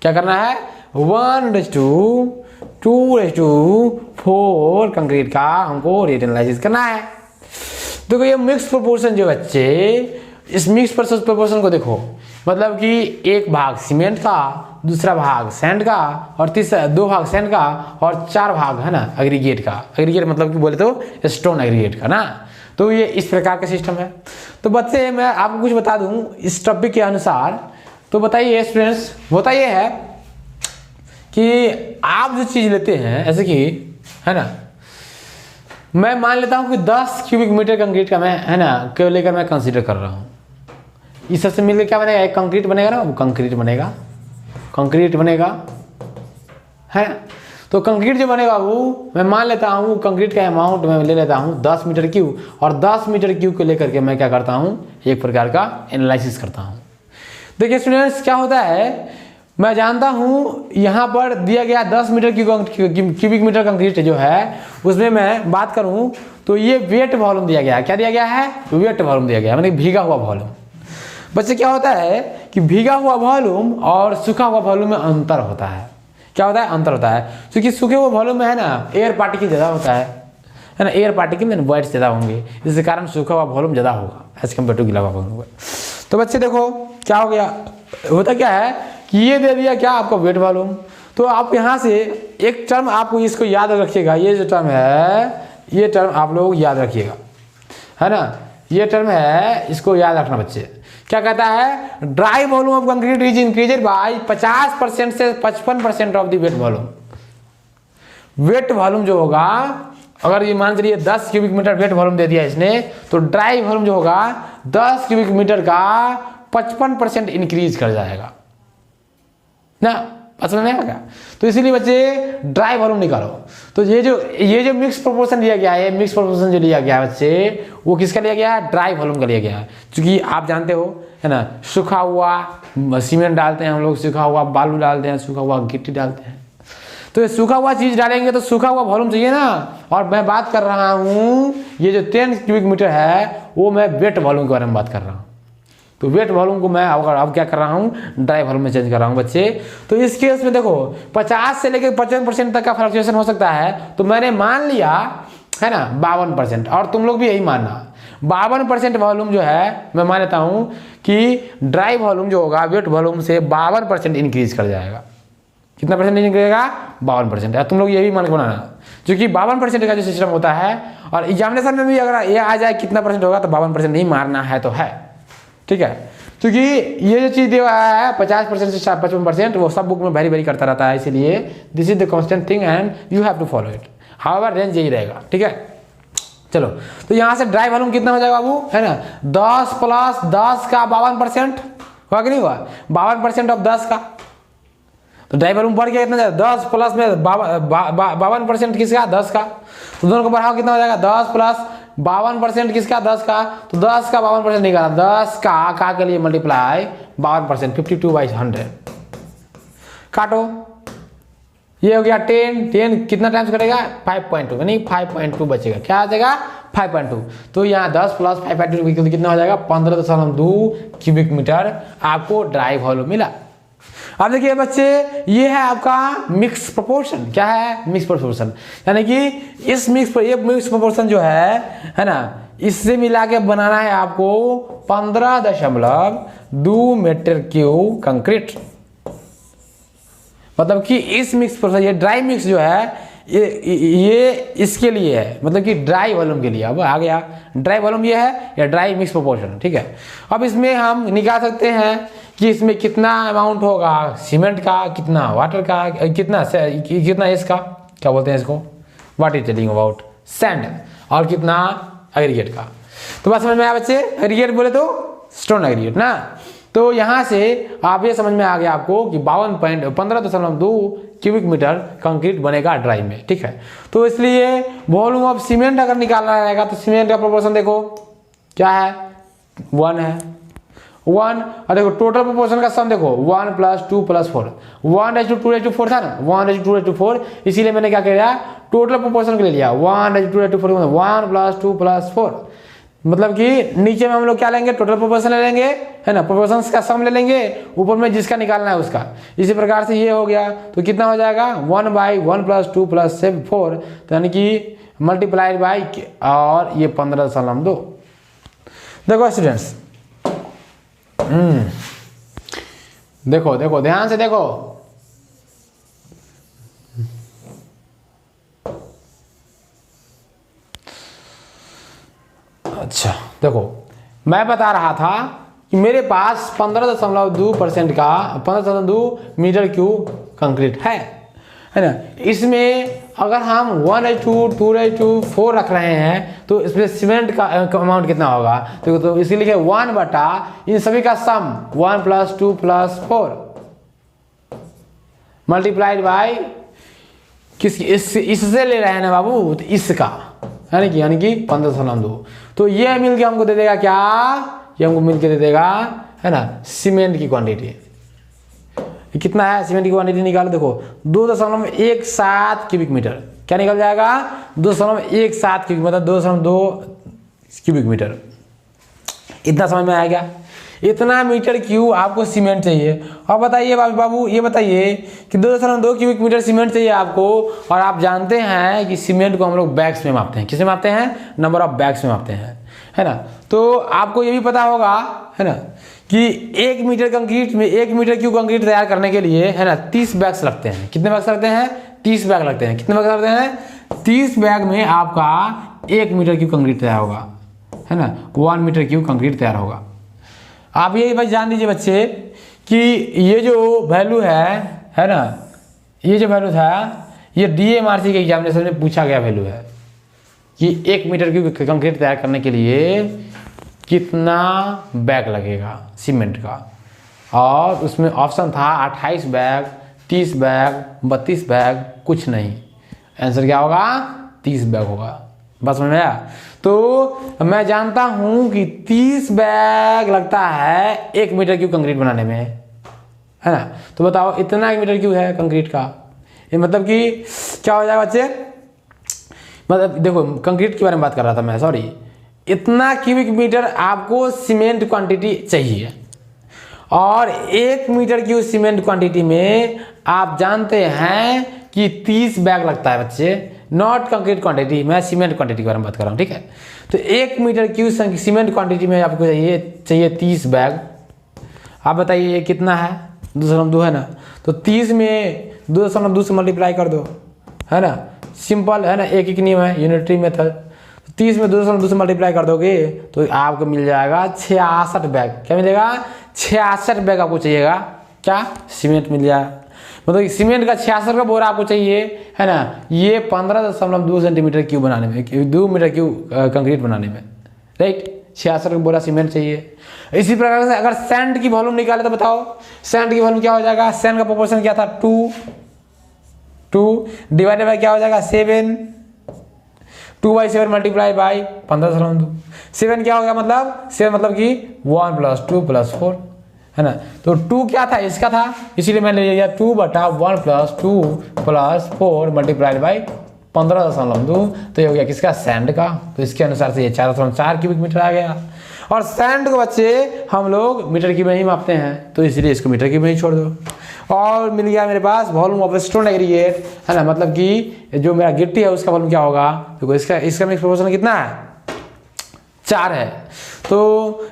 A: क्या करना है, 1:2:4 कंक्रीट का हमको रेट एनालिसिस करना है। देखो ये मिक्स प्रोपोर्शन जो बच्चे, इस मिक्स प्रोपोर्शन को देखो, मतलब कि एक भाग सीमेंट का, दूसरा भाग सैंड का और तीसरा 2 भाग सैंड का और 4 भाग है ना एग्रीगेट का। एग्रीगेट मतलब कि बोले तो स्टोन एग्रीगेट का ना। तो ये इस प्रकार का सिस्टम है। तो बच्चे मैं आपको कुछ बता दूं इस टॉपिक के अनुसार। तो बताइए स्टूडेंट्स, होता ये है कि आप जो चीज़ लेते हैं, ऐसे कि है ना, मैं मान लेता हूँ कि 10 क्यूबिक मीटर कंक्रीट का मैं, है ना, क्यों लेकर मैं कंसीडर कर रहा हूँ। इस सबसे मिलकर क्या बनेगा, एक कंक्रीट बनेगा ना, वो कंक्रीट बनेगा, है ना। तो कंक्रीट जो बनेगा वो मैं मान लेता हूँ कंक्रीट का अमाउंट मैं ले लेता हूँ 10 मीटर क्यूब, और 10 मीटर क्यूब को लेकर के मैं क्या करता हूँ, एक प्रकार का एनालिसिस करता हूँ। देखिए स्टूडेंट्स क्या होता है, मैं जानता हूँ यहाँ पर दिया गया 10 मीटर क्यूबिक मीटर कंक्रीट जो है उसमें मैं बात करूँ तो ये वेट वॉल्यूम दिया गया है। क्या दिया गया है, वेट वॉल्यूम दिया गया है, मतलब भीगा हुआ वॉल्यूम। बच्चे क्या होता है कि भीगा हुआ वॉल्यूम और सूखा हुआ वॉल्यूम में अंतर होता है। क्या होता है, अंतर होता है, क्योंकि सूखे हुए वॉल्यूम में है ना एयर पार्टिकल ज़्यादा होता है ना, एयर पार्टिकल में वाइट्स ज़्यादा होंगे, जिसके कारण सूखा हुआ वॉल्यूम ज़्यादा होगा एज कम्पेयर टू गीला हुआ वॉल्यूम। तो बच्चे देखो क्या हो गया, होता क्या है कि ये दे दिया क्या आपको वेट वॉल्यूम। तो आप यहाँ से एक टर्म आपको इसको याद रखिएगा, ये जो टर्म है ये टर्म आप लोग याद रखिएगा, है ना, ये टर्म है इसको याद रखना बच्चे। क्या कहता है, dry volume of concrete is increased by 50% से 55% of the wet volume. Wet volume जो होगा, अगर ये मान चलिए 10 क्यूबिक मीटर वेट वॉल्यूम दे दिया इसने, तो ड्राई वॉल्यूम जो होगा 10 क्यूबिक मीटर का 55% इंक्रीज कर जाएगा ना, समझ में आएगा। तो इसीलिए बच्चे ड्राई वॉल्यूम निकालो। तो ये जो मिक्स प्रोपोर्शन लिया गया है, मिक्स प्रोपोर्शन जो लिया गया है बच्चे, वो किसका लिया गया है, ड्राई वॉल्यूम का लिया गया है। क्योंकि आप जानते हो है ना, सूखा हुआ सीमेंट डालते हैं हम लोग, सूखा हुआ बालू डालते हैं, सूखा हुआ गिट्टी डालते हैं। तो ये सूखा हुआ चीज़ डालेंगे तो सूखा हुआ वॉल्यूम चाहिए ना। और मैं बात कर रहा हूँ ये जो 10 क्यूबिक मीटर है वो मैं वेट वॉल्यूम के बारे में बात कर रहा हूँ। तो वेट वॉल्यूम को मैं अब क्या कर रहा हूँ, ड्राई वॉल्यूम में चेंज कर रहा हूँ बच्चे। तो इस केस में देखो 50 से लेकर 55% तक का फ्लक्चुएशन हो सकता है। तो मैंने मान लिया है ना 52%, और तुम लोग भी यही मानना 52% वॉल्यूम जो है मैं मान लेता हूँ कि ड्राई वॉल्यूम जो होगा वेट वॉल्यूम से 52% इंक्रीज कर जाएगा। कितना परसेंट इंक्रीज करेगा, 52%। तुम लोग ये भी मान के बनाना, क्योंकि 52% का जो सिस्टम होता है, और एग्जामिनेशन में भी अगर ये आ जाए कितना परसेंट होगा तो 52% नहीं मारना है तो है, ठीक है। क्योंकि ये जो चीज़ दिया है 50% से 55% वो सब बुक में वेरी वेरी करता रहता है, इसलिए this is the constant thing and you have to follow it. However range यही रहेगा, ठीक है। चलो तो यहाँ से ड्राई वॉल्यूम कितना हो जाएगा बाबू, है ना 10 + 10 का 52% हुआ कि नहीं हुआ, 52% ऑफ 10 का। तो ड्राई वॉल्यूम बढ़ गया, कितना जाएगा 10 प्लस में 52% किसका, 10 का। तो दोनों को बढ़ाओ कितना हो जाएगा, 10 + 52% किसका, 10 का। तो 10 का 52% निकाला, 10 का के लिए मल्टीप्लाई 52%, 52/100 काटो। ये हो गया 10 कितना टाइम्स करेगा, 5.2, यानी 5.2 बचेगा। क्या आ जाएगा, 5.2। तो यहाँ 10 + 5.2 कितना हो जाएगा, 15.2 क्यूबिक मीटर आपको ड्राई वॉल्यूम मिला। अब देखिए बच्चे, ये है आपका मिक्स प्रोपोर्शन। क्या है, मिक्स प्रोपोर्शन, यानी कि इस मिक्स प्रोपोर्शन जो है ना, इससे मिला के बनाना है आपको 15.2 मीटर क्यूब कंक्रीट। मतलब कि इस मिक्स प्रोपोर्शन, ये ड्राई मिक्स जो है ये इसके लिए है, मतलब कि ड्राई वॉल्यूम के लिए। अब आ गया ड्राई वॉल्यूम ये है या ड्राई मिक्स प्रोपोर्शन, ठीक है। अब इसमें हम निकाल सकते हैं कि इसमें कितना अमाउंट होगा सीमेंट का, कितना वाटर का, कितना इसका क्या बोलते हैं इसको, what is telling about sand, और कितना एग्रीगेट का। तो बात समझ में आया बच्चे, एग्रीगेट बोले तो स्टोन एग्रीगेट ना। तो यहाँ से आप ये समझ में आ गया आपको कि 15.2 क्यूबिक मीटर कंक्रीट बनेगा ड्राई में, ठीक है। तो इसलिए वॉल्यूम ऑफ सीमेंट अगर निकालना रहेगा तो सीमेंट का प्रोपोर्शन देखो क्या है, 1 है, 1। और देखो टोटल प्रोपोर्शन का सम देखो 1 + 2 + 4, 1:2:4 था ना, 1:2:4। इसीलिए मैंने क्या किया, टोटल प्रोपोर्शन के ले लिया 1:2:4, 1 + 2 + 4। मतलब कि नीचे में हम लोग क्या लेंगे, टोटल प्रोपोर्शन ले लेंगे, है ना, प्रोपोर्शंस का सम ले लेंगे, ऊपर में जिसका निकालना है उसका। इसी प्रकार से ये हो गया, तो कितना हो जाएगा 1/1 + 2 + 4, तो यानी कि मल्टीप्लाइड बाई, और ये 15.2। देखो स्टूडेंट्स, देखो देखो ध्यान से देखो, अच्छा देखो मैं बता रहा था कि मेरे पास 15.2% का 15.2 मीटर क्यूब कंक्रीट है ना। इसमें अगर हम 1:2, 2:4 रख रहे हैं तो इसमें सीमेंट का अमाउंट कितना होगा, तो इसके लिए 1 बटा इन सभी का सम 1 + 2 + 4 मल्टीप्लाइड बाई इससे ले रहे हैं ना बाबू, तो इसका यानी कि 15.2, तो ये मिल के हमको दे देगा क्या, ये हमको मिल के दे देगा है ना सीमेंट की क्वांटिटी। कितना है सीमेंट की क्वांटिटी निकालो, देखो 2.17 क्यूबिक मीटर, क्या निकल जाएगा 2.17 क्यूबिक, मतलब 2.2 क्यूबिक मीटर। इतना समझ में आ गया, इतना मीटर क्यूब आपको सीमेंट चाहिए। और बताइए बाबू ये बताइए कि 2.2 क्यूबिक मीटर सीमेंट चाहिए आपको, और आप जानते हैं कि सीमेंट को हम लोग बैग्स में मापते हैं, किसमें मापते हैं, नंबर ऑफ बैग्स में मापते हैं, है ना। तो आपको ये भी पता होगा है ना कि 1 मीटर कंक्रीट में 1 मीटर क्यूब कंक्रीट तैयार करने के लिए है ना 30 बैग्स लगते हैं। कितने बैग्स लगते हैं, 30 बैग लगते हैं। कितने बैग लगते हैं, 30 बैग में आपका 1 मीटर क्यूब कंक्रीट तैयार होगा, है ना, 1 मीटर क्यूब कंक्रीट तैयार होगा। आप ये भाई जान लीजिए बच्चे कि ये जो वैल्यू है ना, ये जो वैल्यू था ये DMRC के एग्जामिनेशन में पूछा गया वैल्यू है कि 1 मीटर क्यूब कंक्रीट तैयार करने के लिए कितना बैग लगेगा सीमेंट का, और उसमें ऑप्शन था 28 बैग, 30 बैग, 32 बैग, कुछ नहीं। आंसर क्या होगा, 30 बैग होगा। बस समझ में आया। तो मैं जानता हूं कि 30 बैग लगता है 1 मीटर क्यूब कंक्रीट बनाने में, है ना। तो बताओ इतना 1 मीटर क्यूब है कंक्रीट का, ये मतलब कि क्या हो जाएगा बच्चे, मतलब देखो कंक्रीट के बारे में बात कर रहा था मैं, सॉरी, इतना क्यूबिक मीटर आपको सीमेंट क्वांटिटी चाहिए, और 1 मीटर क्यूब सीमेंट क्वांटिटी में आप जानते हैं कि 30 बैग लगता है बच्चे, नॉट कंक्रीट क्वांटिटी, मैं सीमेंट क्वांटिटी के बारे में बात कर रहा हूँ, ठीक है। तो 1 मीटर क्यूब सीमेंट क्वांटिटी में आपको चाहिए 30 बैग। आप बताइए ये कितना है, 2.2 है ना, तो 30 में 2.2 से मल्टीप्लाई कर दो, है ना, सिंपल है ना, एक नियम है, यूनिटरी मेथड। 30 में 2.2 से मल्टीप्लाई कर दोगे तो आपको मिल जाएगा 66 बैग। क्या मिलेगा, 66 बैग आपको चाहिएगा, क्या सीमेंट मिल जाए, मतलब सीमेंट का 66 का बोरा आपको चाहिए, है ना। ये 15.2 सेंटीमीटर क्यूब बनाने में, 2 मीटर क्यूब कंक्रीट बनाने में, राइट, 66 का बोरा सीमेंट चाहिए। इसी प्रकार से अगर सैंड की वॉल्यूम निकाले तो बताओ सैंड की वॉल्यूम क्या हो जाएगा, सैंड का प्रोपोर्शन क्या था 2 डिवाइडेड बाय क्या हो जाएगा 7, 2/7 मल्टीप्लाई बाई 15.2। 7 क्या हो गया, मतलब 7 मतलब कि 1 + 2 + 4, है ना। तो 2 क्या था, इसका था, इसीलिए मैंने ले लिया 2/1 + 2 + 4 मल्टीप्लाइड बाई 15.2। तो ये हो गया किसका, सैंड का। तो इसके अनुसार से ये 4.4 क्यूबिक मीटर आ गया। और सैंड को बच्चे हम लोग मीटर क्यूब में ही मापते हैं, तो इसलिए इसको मीटर क्यूब में ही छोड़ दो। और मिल गया मेरे पास वॉल्यूम ऑफ स्टोन एग्रीगेट, है ना, मतलब कि जो मेरा गिट्टी है उसका वॉल्यूम क्या होगा, देखो इसका मिक्स प्रोपोर्शन कितना है, 4 है। तो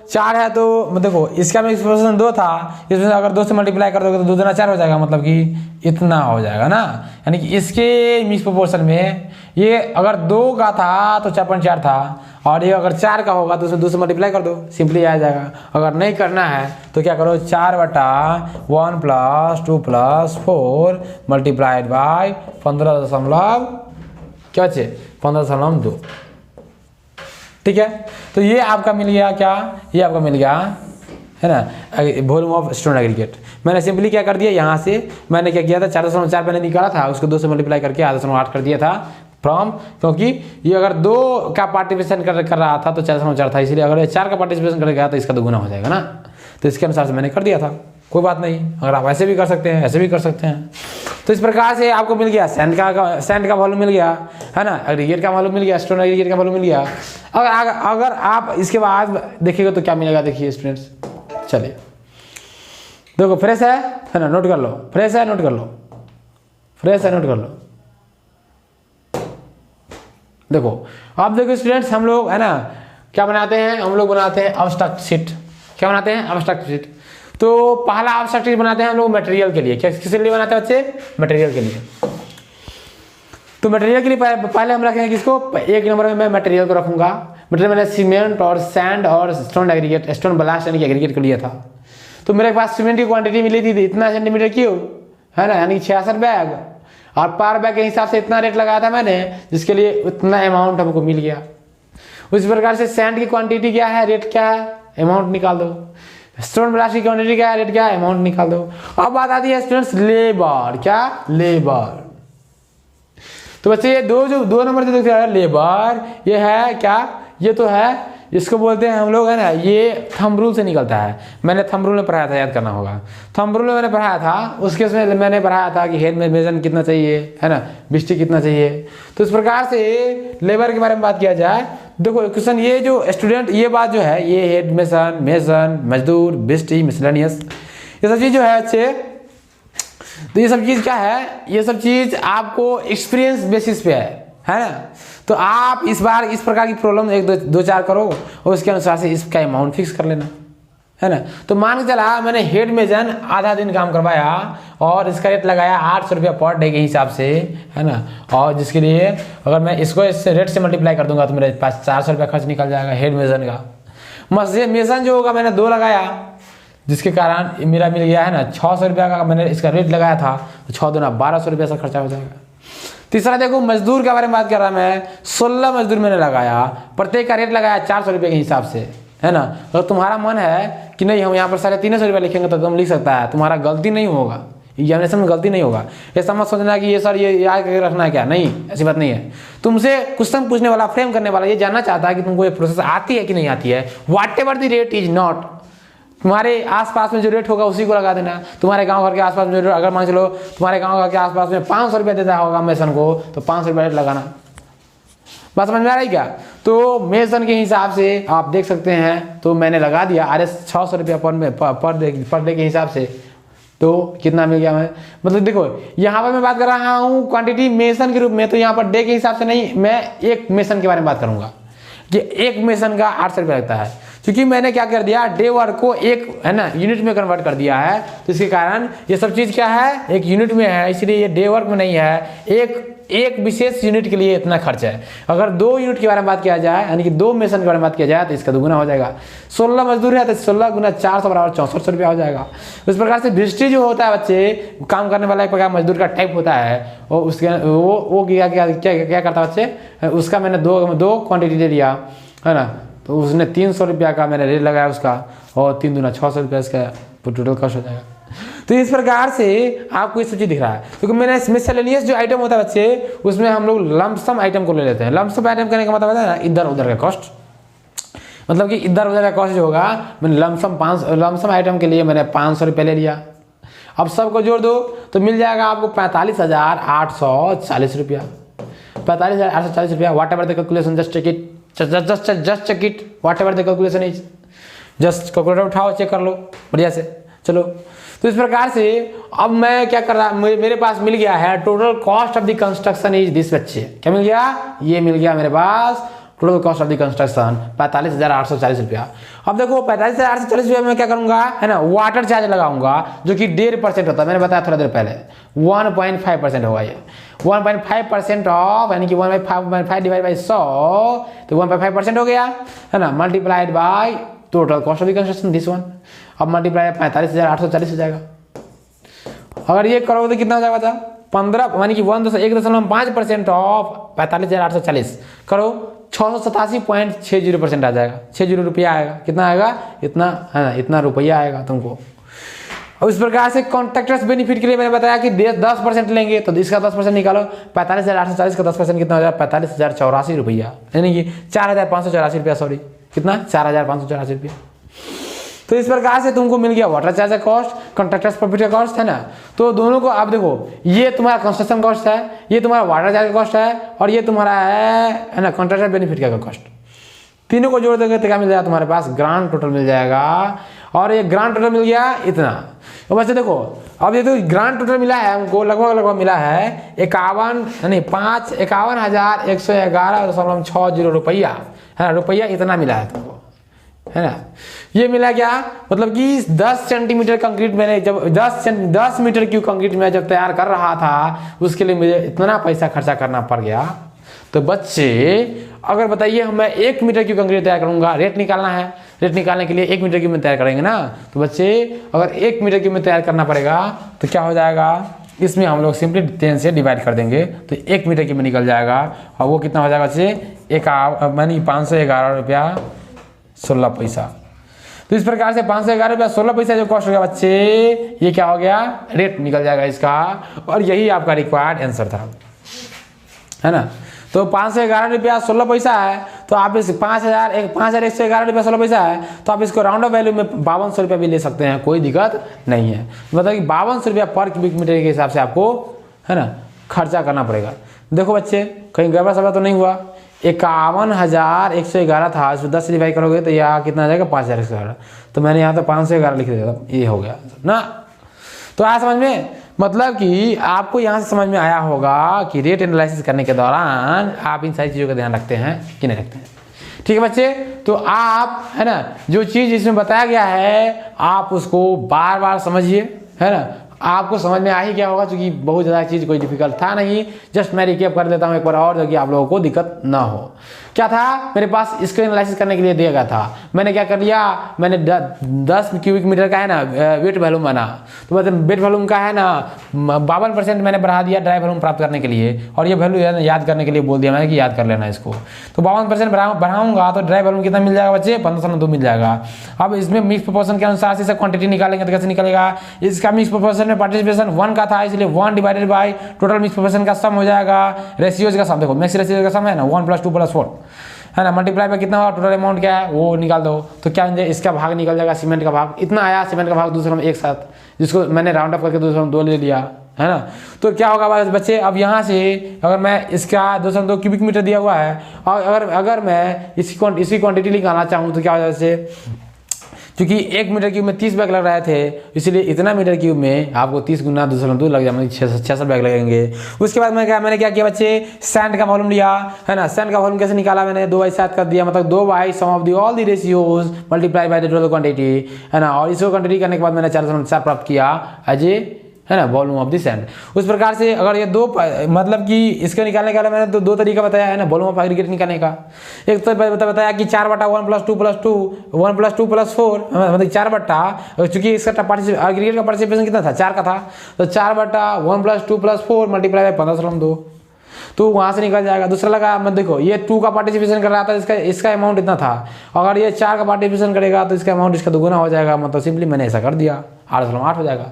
A: 4 है तो देखो इसका मिक्स प्रोपोर्शन 2 था, इसमें अगर 2 से मल्टीप्लाई कर दोगे तो 2 दूना 4 हो जाएगा, मतलब कि इतना हो जाएगा ना। यानी कि इसके मिक्स प्रोपोर्शन में ये अगर 2 का था तो 4.4 था, और ये अगर 4 का होगा तो उसमें 2 से मल्टीप्लाई कर दो, सिंपली आ जाएगा। अगर नहीं करना है तो क्या करो, 4/1 + 2 + 4 मल्टीप्लाइड बाई 15.2, ठीक है। तो ये आपका मिल गया क्या, ये आपका मिल गया, है ना, वॉल्यूम ऑफ स्टोन एग्रीगेट। मैंने सिंपली क्या कर दिया, यहाँ से मैंने क्या किया था 4.4 मैंने निकाला था, उसको 2 से मल्टीप्लाई करके 8.8 कर दिया था फ्रॉम, क्योंकि ये अगर 2 का पार्टिसिपेशन कर रहा था तो 4.4 था, इसलिए अगर 4 का पार्टिसिपेशन कर गया तो इसका 2 गुना हो जाएगा ना। तो इसके अनुसार से मैंने कर दिया था, कोई बात नहीं। अगर आप ऐसे भी कर सकते हैं, ऐसे भी कर सकते हैं। तो इस प्रकार से आपको मिल गया सैंड का वॉल्यूम मिल गया, है ना, एग्रीगेट का वॉल्यूम मिल गया, स्टोन एग्रीगेट का वॉल्यूम मिल गया। अगर आप इसके बाद देखिएगा तो क्या मिलेगा, देखिए स्टूडेंट्स, चलिए देखो, फ्रेश है ना, नोट कर लो, फ्रेश है नोट कर लो, फ्रेश है नोट कर लो। देखो आप देखो स्टूडेंट्स, हम लोग है ना क्या बनाते हैं, हम लोग बनाते हैं एब्स्ट्रैक्ट शीट। क्या बनाते हैं, एब्स्ट्रैक्ट शीट। तो पहला एब्स्ट्रैक्ट शीट बनाते हैं हम लोग मटेरियल के लिए। किसके लिए बनाते हैं बच्चे, मटेरियल के लिए। तो मटेरियल के लिए पहले हम रखेंगे किसको, 1 नंबर में मैं मटेरियल को रखूंगा। मटेरियल मैंने सीमेंट और सैंड और स्टोन एग्रीगेट, स्टोन ब्लास्ट यानी कि एग्रीगेट को लिया था। तो मेरे पास सीमेंट की क्वांटिटी मिली थी इतना सेंटीमीटर क्यूब, है ना, यानी 66 बैग, और पर बैग के हिसाब से इतना रेट लगाया था मैंने, जिसके लिए उतना अमाउंट हमको मिल गया। उस प्रकार से सैंड की क्वांटिटी क्या है, रेट क्या है, अमाउंट निकाल दो। स्टोन ब्लास्ट की क्वांटिटी क्या है, रेट क्या है, अमाउंट निकाल दो। अब बात आती है स्टूडेंट्स लेबर, क्या, लेबर। तो बच्चे ये दो नंबर जो दिख रहा है लेबर, ये है क्या, ये तो है, इसको बोलते हैं हम लोग है ना, ये थंब रूल से निकलता है। मैंने थंब रूल में पढ़ाया था, याद करना होगा। थंब रूल में मैंने पढ़ाया था, उसके उसमें मैंने पढ़ाया था कि हेड में मेजन कितना चाहिए, है ना, बिस्टी कितना चाहिए। तो इस प्रकार से लेबर के बारे में बात किया जाए, देखो क्वेश्चन ये जो स्टूडेंट, ये बात जो है, ये हेड मेसन, मजदूर, बिस्टी, मिसलेनियस, ये सब चीज़ जो है अच्छे, तो ये सब चीज़ क्या है, ये सब चीज़ आपको एक्सपीरियंस बेसिस पे है ना। तो आप इस बार इस प्रकार की प्रॉब्लम एक दो चार करो और उसके अनुसार से इसका अमाउंट फिक्स कर लेना, है ना। तो मान के चला मैंने हेड मेजन आधा दिन काम करवाया और इसका रेट लगाया 800 रुपया पर डे के हिसाब से, है ना। और जिसके लिए अगर मैं इसको इससे रेट से मल्टीप्लाई कर दूंगा तो मेरे पास 400 रुपया खर्च निकल जाएगा हेड मेजन का। मेजन जो होगा मैंने 2 लगाया, जिसके कारण मेरा मिल गया है ना 600 रुपया का मैंने इसका रेट लगाया था, तो 6 दूना 1200 रुपया से खर्चा हो जाएगा। तीसरा देखो मजदूर के बारे में बात कर रहा मैं, 16 मजदूर मैंने लगाया, प्रत्येक का रेट लगाया 400 रुपये के हिसाब से, है ना। अगर तुम्हारा मन है कि नहीं हम यहाँ पर 350 रुपया लिखेंगे तो तुम लिख सकता है, तुम्हारा गलती नहीं होगा, एग्जामिनेशन में गलती नहीं होगा। ऐसा मत सोचना कि ये सर ये याद करके रखना है क्या, नहीं, ऐसी बात नहीं है। तुमसे क्वेश्चन पूछने वाला, फ्रेम करने वाला ये जानना चाहता है कि तुमको ये प्रोसेस आती है कि नहीं आती है। What ever the rate is not, तुम्हारे आसपास में जो रेट होगा उसी को लगा देना। तुम्हारे गांव घर के आसपास में जो, अगर मान चलो तुम्हारे गांव घर के आसपास में 500 रुपया देता होगा मेसन को, तो 500 रुपया रेट लगाना। बात समझ में आ रही क्या। तो मेसन के हिसाब से आप देख सकते हैं, तो मैंने लगा दिया RS 600 रुपया पर डे के हिसाब से। तो कितना मिल गया मैं, मतलब देखो यहाँ पर मैं बात कर रहा हूँ क्वांटिटी मेसन के रूप में, तो यहाँ पर डे के हिसाब से नहीं, मैं एक मेसन के बारे में बात करूंगा कि एक मेसन का 800 रुपया लगता है। क्योंकि मैंने क्या कर दिया, डे वर्क को एक है ना यूनिट में कन्वर्ट कर दिया है, तो इसके कारण ये सब चीज़ क्या है, एक यूनिट में है, इसलिए ये डे वर्क में नहीं है। एक विशेष यूनिट के लिए इतना खर्च है। अगर 2 यूनिट के बारे में बात किया जाए, यानी कि 2 मेसन के बारे में बात किया जाए, तो इसका दुगुना हो जाएगा। 16 मजदूर है तो 16 गुना 400 बराबर 6400 रुपया हो जाएगा। इस प्रकार से बिस्टी जो होता है बच्चे, काम करने वाला एक प्रकार मजदूर का टाइप होता है, और उसके वो क्या करता है बच्चे, उसका मैंने दो क्वान्टिटी दे दिया, है ना। तो उसने 300 रुपया का मैंने रेट लगाया उसका, और 3 दूना 600 रुपया इसका टोटल कॉस्ट हो जाएगा। तो इस प्रकार से आपको ये सब चीज़ दिख रहा है। क्योंकि मैंने मिसलेनियस जो आइटम होता है बच्चे, उसमें हम लोग लंप सम आइटम को ले लेते हैं। लंप सम आइटम करने का मतलब है ना इधर उधर का कॉस्ट, मतलब कि इधर उधर का कॉस्ट जो होगा, मैंने लंप सम आइटम के लिए मैंने 500 रुपये ले लिया। अब सबको जोड़ दो तो मिल जाएगा आपको 45,840 रुपया। 45,840 रुपया। Whatever the calculation, just check it, just check it, whatever the calculation is, just calculator उठाओ, चेक कर लो बढ़िया से। चलो, तो इस प्रकार से अब मैं क्या कर रहा, मेरे पास मिल गया है total cost of the construction is this बच्चे। क्या मिल गया, ये मिल गया मेरे पास total cost of the construction 45,840 रुपया। अब देखो 45,840 रुपया में क्या करूंगा, है ना, वाटर चार्ज लगाऊंगा, जो कि 1.5% होता है, मैंने बताया थोड़ा देर पहले। 1.5% होगा ये, 1.5% ऑफ, यानी कि 1/5 डिवाइड बाई 100, तो 1.5% हो गया, है ना, multiplied by total cost of the construction this one. अब मल्टीप्लाई 45,840 हो जाएगा। अगर ये करोगे तो कितना हो जाएगा, 15, यानी कि 1.5% ऑफ 45,840 करो, 687.60% आ जाएगा, 60 रुपया आएगा। कितना आएगा, इतना है ना, इतना रुपया आएगा तुमको। अब इस प्रकार से कॉन्ट्रैक्टर्स बेनिफिट के लिए मैंने बताया कि 10% लेंगे, तो इसका 10% निकालो, 45,840 का 10% कितना हो जाएगा, 45,084 रुपया, यानी कि 4,584 रुपया, सॉरी कितना, 4,584 रुपया। तो इस प्रकार से तुमको मिल गया वाटर चार्ज का कॉस्ट, कॉन्ट्रैक्टर्स प्रॉफिट का कॉस्ट, है ना। तो दोनों को आप देखो, ये तुम्हारा कंस्ट्रक्शन कॉस्ट है, ये तुम्हारा वाटर चार्ज का कॉस्ट है, और ये तुम्हारा है ना कॉन्ट्रैक्टर बेनिफिट का कॉस्ट। तीनों को जोड़ देंगे तो क्या मिल जाएगा तुम्हारे पास, ग्रांड टोटल मिल जाएगा। और ये ग्रांड टोटल मिल गया इतना। तो बच्चे देखो, अब ये तो ग्रांड टोटल मिला है हमको, लगभग मिला है 51,111.60 रुपया, है ना, रुपया इतना मिला है तुमको, है ना। ये मिला क्या, मतलब कि 10 सेंटीमीटर कंक्रीट मैंने जब 10 मीटर क्यूब कंक्रीट में जब तैयार कर रहा था, उसके लिए मुझे इतना पैसा खर्चा करना पड़ गया। तो बच्चे अगर बताइए मैं 1 मीटर क्यूब कंक्रीट तैयार करूंगा, रेट निकालना है, रेट निकालने के लिए 1 मीटर क्यूब में तैयार करेंगे ना। तो बच्चे अगर 1 मीटर क्यूब में तैयार करना पड़ेगा तो क्या हो जाएगा, इसमें हम लोग सिंपली 10 से डिवाइड कर देंगे, तो 1 मीटर क्यूब में निकल जाएगा। और वो कितना हो जाएगा बच्चे, 511 रुपया 16 पैसा। तो इस प्रकार से 511 रुपया 16 पैसा जो कॉस्ट हो गया बच्चे, ये क्या हो गया, रेट निकल जाएगा इसका। और यही आपका रिक्वायर्ड आंसर था। है ना। तो 511 रुपया 16 पैसा है, तो आप इस 5,111 रुपया 16 पैसा है, तो आप इसको राउंड ऑफ वैल्यू में 5200 रुपया भी ले सकते हैं, कोई दिक्कत नहीं है। मतलब कि 5200 रुपया पर क्यूबिक मीटर के हिसाब से आपको, है ना, खर्चा करना पड़ेगा। देखो बच्चे, कहीं गड़बड़ सड़बड़ तो नहीं हुआ। 51,111 था, इसको 10 से डिवाइड करोगे तो यहाँ कितना आ जाएगा 5,111, तो मैंने यहाँ तो 511 लिख दिया, ये हो गया ना। तो आया समझ में, मतलब कि आपको यहाँ से समझ में आया होगा कि रेट एनालिसिस करने के दौरान आप इन सारी चीज़ों का ध्यान रखते हैं कि नहीं रखते हैं। ठीक है बच्चे, तो आप, है ना, जो चीज़ इसमें बताया गया है आप उसको बार बार समझिए, है ना। आपको समझ में आ ही गया होगा, क्योंकि बहुत ज़्यादा चीज़ कोई डिफिकल्ट था नहीं। जस्ट मैं रिकेप कर देता हूँ एक बार और, ताकि आप लोगों को दिक्कत ना हो। क्या था, मेरे पास इसको एनालिसिस करने के लिए दिया गया था, मैंने क्या कर लिया, मैंने 10 क्यूबिक मीटर का है ना वेट वॉल्यूम बना, तो मतलब वेट वॉल्यूम का है ना 52% मैंने बढ़ा दिया ड्राई वॉल्यूम प्राप्त करने के लिए, और ये वैल्यू है ना याद करने के लिए बोल दिया मैंने कि याद कर लेना इसको। तो 52% बढ़ाऊंगा तो ड्राई वॉल्यूम कितना मिल जाएगा बच्चे, 1502 मिल जाएगा। अब इसमें मिक्स प्रोपोर्शन के अनुसार से क्वांटिटी निकालेंगे तो कैसे निकलेगा, इसका मिक्स प्रोपोर्शन में पार्टिसिपेशन 1 का था, इसलिए 1 divided by total mix proportion का सम हो जाएगा, रेशियोज का सम, देखो मिक्स रेशियोज का सम है ना 1 + 2 + 4, है ना, मल्टीप्लाई पे कितना होगा, टोटल अमाउंट क्या है वो निकाल दो, तो क्या इसका भाग निकल जाएगा, सीमेंट का भाग इतना आया, सीमेंट का भाग 2 एक साथ, जिसको मैंने राउंड अप करके 2 ले लिया, है ना। तो क्या होगा बच्चे, अब यहाँ से अगर मैं इसका 202 क्यूबिक मीटर दिया हुआ है, और अगर मैं इसकी क्वांटिटी निकालना चाहूँ तो क्या हो जाए, क्योंकि 1 मीटर क्यूब में 30 बैग लग रहे थे, इसलिए इतना मीटर क्यूब में आपको 30 गुना 202 लग जाएंगे, 600 बैग लगेंगे। उसके बाद मैंने क्या किया बच्चे, सैंड का वॉल्यूम लिया, है ना। सैंड का वॉल्यूम कैसे निकाला मैंने, 2/7 कर दिया, मतलब 2 sum of the all the ratios multiply by the total quantity, है ना। और इसको क्वांटिटी करने के बाद मैंने 4 प्राप्त किया एज ए, है ना, वॉल्यूम ऑफ द सैंड। उस प्रकार से अगर ये मतलब कि इसको निकालने का मैंने तो 2 तरीका बताया, है ना, वॉल्यूम ऑफ एग्रीगेट निकालने का। एक तो बताया कि 4/1 + 2 + 2 1 + 2 + 4, मतलब 4 चूंकि इसका एग्रीगेट का पार्टिसिपेशन कितना था, 4 का था, तो 4/1 + 2 + 4 मल्टीप्लाई बाय 1502, तो वहां से निकल जाएगा। दूसरा लगा, मैं देखो ये 2 का पार्टिसिपेशन कर रहा था, इसका अमाउंट इतना था, अगर ये 4 का पार्टिसिपेशन करेगा तो इसका अमाउंट इसका दुगुना हो जाएगा, मतलब सिंपली मैंने ऐसा कर दिया, 8 हो जाएगा।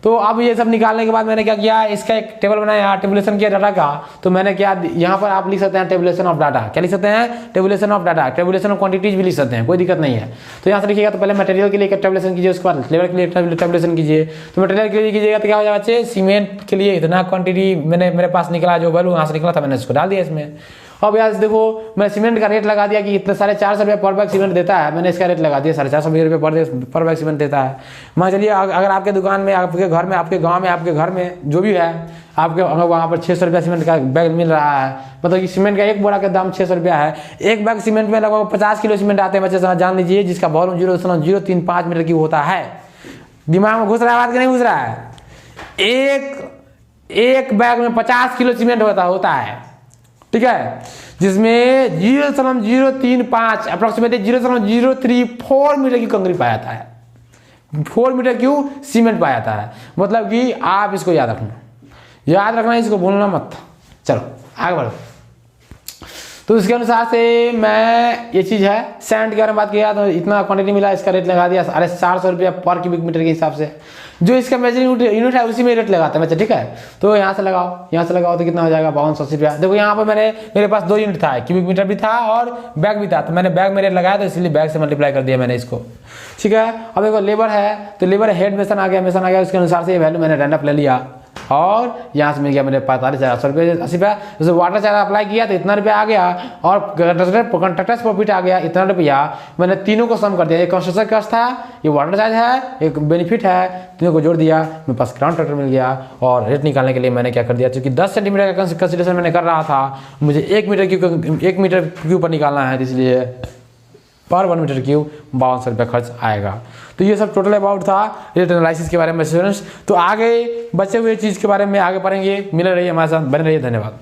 A: तो अब ये सब निकालने के बाद मैंने क्या किया, इसका एक टेबल बनाया, टेबुलेशन किया डाटा का। तो मैंने क्या, यहाँ पर आप लिख सकते हैं टेबुलेशन ऑफ डाटा, क्या लिख सकते हैं, tabulation of data, tabulation of quantities भी लिख सकते हैं, कोई दिक्कत नहीं है। तो यहाँ से लिखिएगा, तो पहले मटेरियल के लिए टेबुलेशन कीजिए, उसके बाद लेबर के लिए टेबुलेशन कीजिए। तो मटेरियल के लिए कीजिएगा तो क्या हो जाएगा बच्चे, सीमेंट के लिए इतना क्वांटिटी मेरे पास निकला, जो वैल्यू यहाँ से निकला था मैंने उसको डाल दिया इसमें। अब यहाँ से देखो, मैं सीमेंट का रेट लगा दिया कि इतने 450 रुपये पर बैग सीमेंट देता है, मैंने इसका रेट लगा दिया 450 रुपये पर बैग सीमेंट देता है। मान चलिए अगर आपके दुकान में, आपके घर में, आपके गांव में, आपके घर में जो भी है, आपके अगर वहाँ पर 600 रुपया सीमेंट का बैग मिल रहा है, मतलब कि सीमेंट का एक बोरा का दाम 600 रुपया है, एक बैग सीमेंट में लगभग 50 किलो सीमेंट आते हैं बच्चे, जान लीजिए, जिसका वॉल्यूम 0.035 मीटर की होता है। दिमाग में घुस रहा है बात कि नहीं घुस रहा है, एक बैग में 50 किलो सीमेंट होता है, ठीक है, जिसमें 0.035 अप्रोक्सीमेटली 0.034 मीटर की कंक्रीट पाया जाता है, 4 मीटर क्यों सीमेंट पाया जाता है। मतलब कि आप इसको याद रखना, इसको भूलना मत। चलो आगे बढ़ो। तो इसके अनुसार से मैं, ये चीज़ है, सैंड के बारे में बात किया तो इतना क्वांटिटी मिला, इसका रेट लगा दिया 450 रुपया पर क्यूबिक मीटर के हिसाब से, जो इसका मेजरिंग यूनिट है उसी में रेट लगाते हैं बच्चे, ठीक है। तो यहाँ से लगाओ तो कितना हो जाएगा, 5280 रुपया। देखो यहाँ पर मेरे पास 2 यूनिट था, क्यूबिक मीटर भी था और बैग भी था, तो मैंने बैग में रेट लगाया, तो इसलिए बैग से मल्टीप्लाई कर दिया मैंने इसको, ठीक है। अब देखो लेबर है, तो लेबर हेड मेसन आ गया, उसके अनुसार से ये वैल्यू मैंने रैंड अप ले लिया, और यहाँ से मिल गया मेरे 45,800 रुपये 80 रुपया। जैसे वाटर चार्ज अप्लाई किया तो इतना रुपया आ गया, और कंट्रैक्टर्स प्रॉफिट आ गया इतना रुपया। मैंने तीनों को सम कर दिया, एक कंस्ट्रक्शन कॉस्ट था, ये वाटर चार्ज है, एक बेनिफिट है, तीनों को जोड़ दिया, मेरे पास कॉन्ट्रैक्टर मिल गया। और रेट निकालने के लिए मैंने क्या कर दिया, क्योंकि 10 सेंटीमीटर का कंसिडरेशन मैंने कर रहा था, मुझे 1 मीटर क्यूब पर निकालना है, इसलिए पर 1 मीटर क्यूब 5200 रुपये खर्च आएगा। तो ये सब टोटल अबाउट था रेट एनालिसिस के बारे में स्टूडेंट्स। तो आगे बचे हुए चीज़ के बारे में आगे पढ़ेंगे, मिले रहिए हमारे साथ, बने रहिए, धन्यवाद।